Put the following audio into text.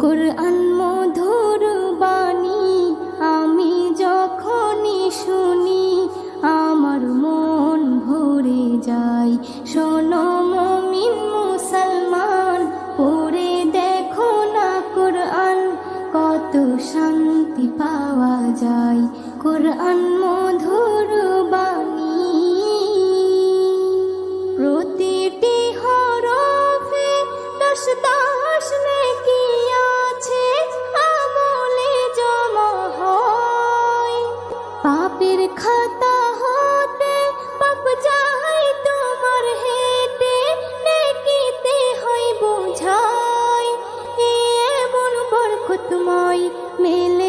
কুরআন মধুর বাণী আমি যখনই শুনি আমার মন ভরে যায়। শোনো মুমিন মুসলমান, পড়ে দেখো না কুরআন, কত শান্তি পাওয়া যায়। কুরআন মধুর বাণী, প্রতিটি হরফে দশ দশ নেকি আছে, আমলে জমা হয়। পাপের খাতা হতে পাপ যায় তোমার হেঁটে, নেকিতে হয় বোঝাই। এমন বরকতময় মেলে